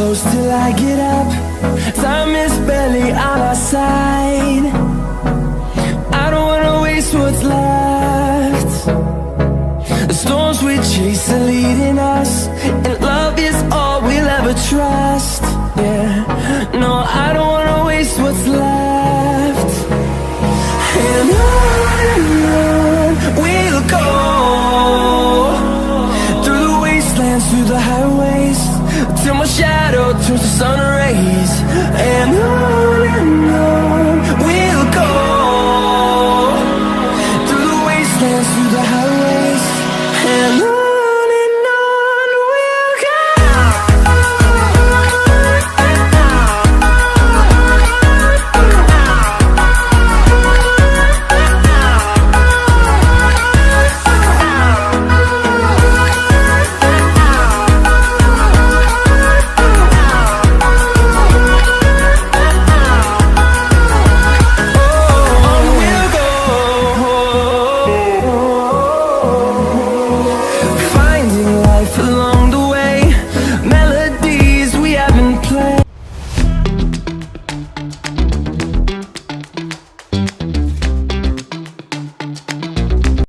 close till I get up. Time is barely on our side. I don't wanna waste what's left. The storms we chase are leading us, and love is all we'll ever trust. Yeah, no, I don't wanna waste what's left. And on we'll go, through the wastelands, through the highways, till my shadow turns to sun rays. And on we'll go, through the wastelands, through the highways, and on.